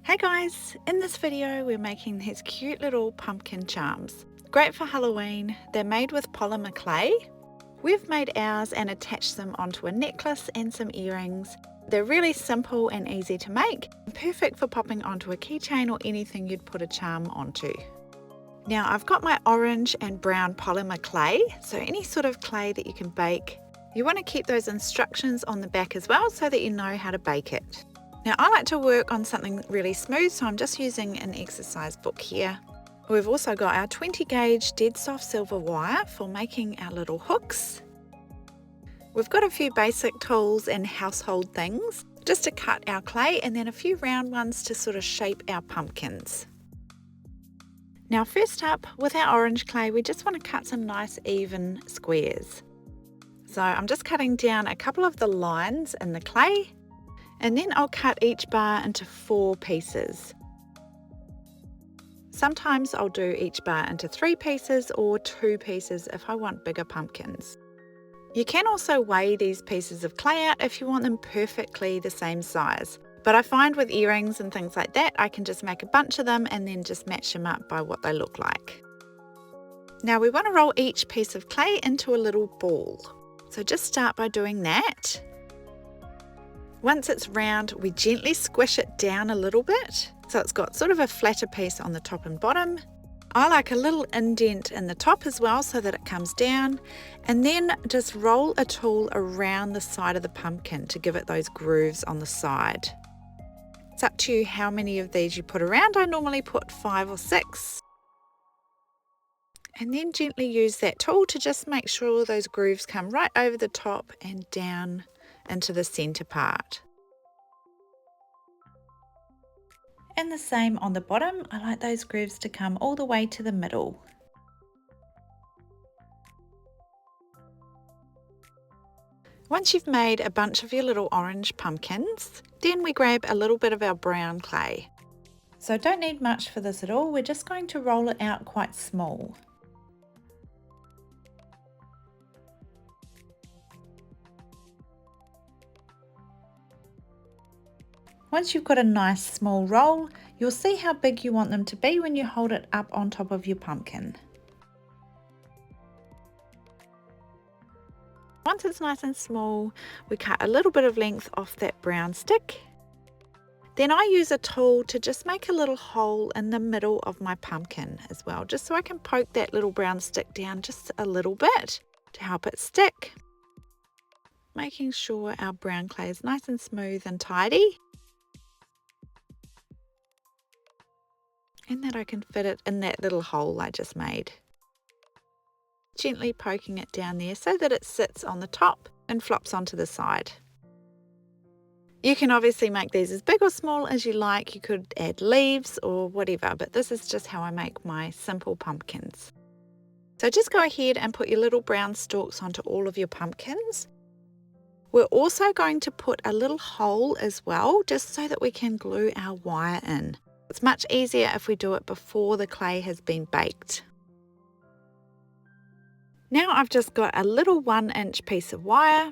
Hey guys, in this video we're making these cute little pumpkin charms. Great for Halloween. They're made with polymer clay. We've made ours and attached them onto a necklace and some earrings. They're really simple and easy to make, perfect for popping onto a keychain or anything you'd put a charm onto. Now I've got my orange and brown polymer clay, so any sort of clay that you can bake. You want to keep those instructions on the back as well so that you know how to bake it. Now I like to work on something really smooth, so I'm just using an exercise book here. We've also got our 20 gauge dead soft silver wire for making our little hooks. We've got a few basic tools and household things just to cut our clay, and then a few round ones to sort of shape our pumpkins. Now first up, with our orange clay, we just want to cut some nice even squares. So I'm just cutting down a couple of the lines in the clay, and then I'll cut each bar into 4 pieces. Sometimes I'll do each bar into 3 pieces or 2 pieces if I want bigger pumpkins. You can also weigh these pieces of clay out if you want them perfectly the same size. But I find with earrings and things like that, I can just make a bunch of them and then just match them up by what they look like. Now we want to roll each piece of clay into a little ball. So just start by doing that. Once it's round, we gently squish it down a little bit, so it's got sort of a flatter piece on the top and bottom. I like a little indent in the top as well so that it comes down, and then just roll a tool around the side of the pumpkin to give it those grooves on the side. It's up to you how many of these you put around. I normally put 5 or 6. And then gently use that tool to just make sure those grooves come right over the top and down into the center part. And the same on the bottom. I like those grooves to come all the way to the middle. Once you've made a bunch of your little orange pumpkins, then we grab a little bit of our brown clay. So don't need much for this at all. We're just going to roll it out quite small. Once you've got a nice small roll, you'll see how big you want them to be when you hold it up on top of your pumpkin. Once it's nice and small, we cut a little bit of length off that brown stick. Then I use a tool to just make a little hole in the middle of my pumpkin as well, just so I can poke that little brown stick down just a little bit to help it stick. Making sure our brown clay is nice and smooth and tidy, and that I can fit it in that little hole I just made. Gently poking it down there so that it sits on the top and flops onto the side. You can obviously make these as big or small as you like. You could add leaves or whatever, but this is just how I make my simple pumpkins. So just go ahead and put your little brown stalks onto all of your pumpkins. We're also going to put a little hole as well, just so that we can glue our wire in. It's much easier if we do it before the clay has been baked. Now I've just got a little 1-inch piece of wire,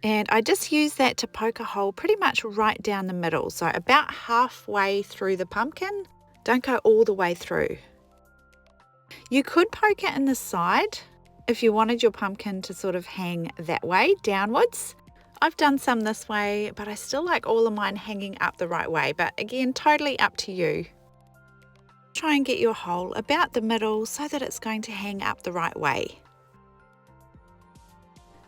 and I just use that to poke a hole pretty much right down the middle, so about halfway through the pumpkin. Don't go all the way through. You could poke it in the side if you wanted your pumpkin to sort of hang that way downwards. I've done some this way, but I still like all of mine hanging up the right way, but again, totally up to you. Try and get your hole about the middle so that it's going to hang up the right way.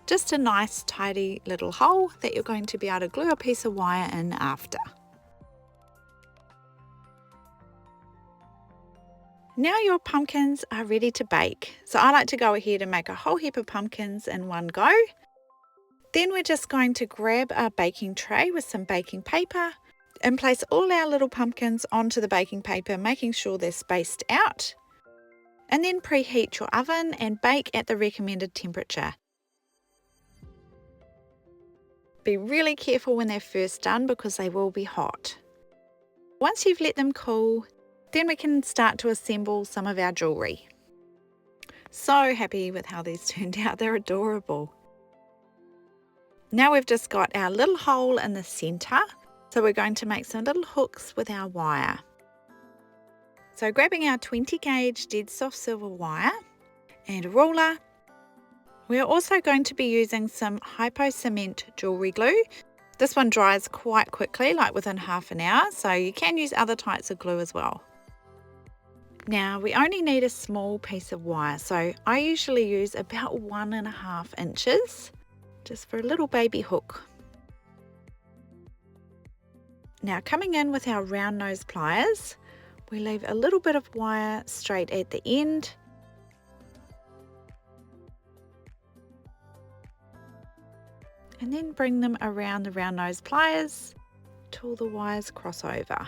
Just a nice tidy little hole that you're going to be able to glue a piece of wire in after. Now your pumpkins are ready to bake. So I like to go ahead and make a whole heap of pumpkins in one go. Then we're just going to grab our baking tray with some baking paper and place all our little pumpkins onto the baking paper, making sure they're spaced out. And then preheat your oven and bake at the recommended temperature. Be really careful when they're first done because they will be hot. Once you've let them cool, then we can start to assemble some of our jewellery. So happy with how these turned out, they're adorable. Now we've just got our little hole in the center. So we're going to make some little hooks with our wire. So grabbing our 20 gauge dead soft silver wire and a ruler. We're also going to be using some hypo cement jewellery glue. This one dries quite quickly, like within half an hour, so you can use other types of glue as well. Now we only need a small piece of wire, so I usually use about 1.5 inches just for a little baby hook. Now coming in with our round nose pliers, we leave a little bit of wire straight at the end. And then bring them around the round nose pliers till the wires cross over.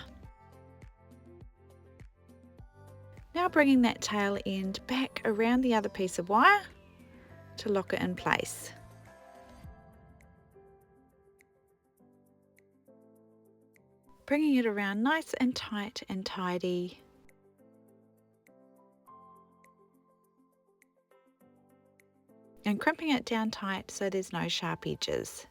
Now bringing that tail end back around the other piece of wire to lock it in place. Bringing it around nice and tight and tidy. And crimping it down tight so there's no sharp edges.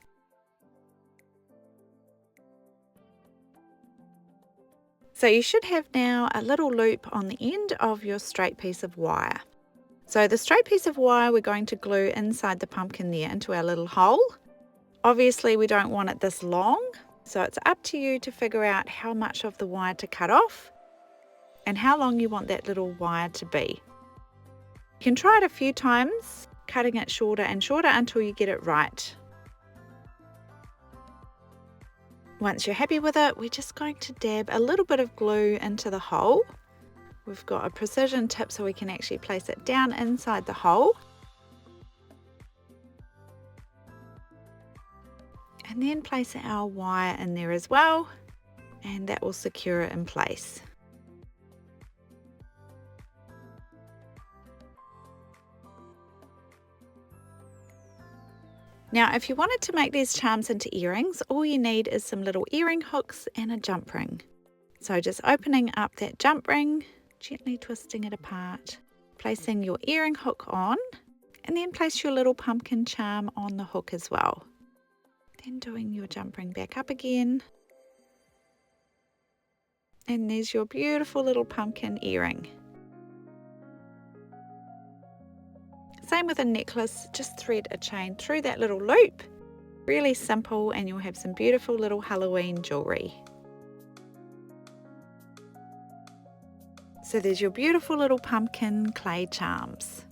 So you should have now a little loop on the end of your straight piece of wire. So the straight piece of wire we're going to glue inside the pumpkin there into our little hole. Obviously we don't want it this long, so it's up to you to figure out how much of the wire to cut off and how long you want that little wire to be. You can try it a few times, cutting it shorter and shorter until you get it right. Once you're happy with it, we're just going to dab a little bit of glue into the hole. We've got a precision tip so we can actually place it down inside the hole. And then place our wire in there as well, and that will secure it in place. Now, if you wanted to make these charms into earrings, all you need is some little earring hooks and a jump ring. So just opening up that jump ring, gently twisting it apart, placing your earring hook on, and then place your little pumpkin charm on the hook as well. Then doing your jump ring back up again. And there's your beautiful little pumpkin earring. Same with a necklace, just thread a chain through that little loop. Really simple, and you'll have some beautiful little Halloween jewellery. So there's your beautiful little pumpkin clay charms.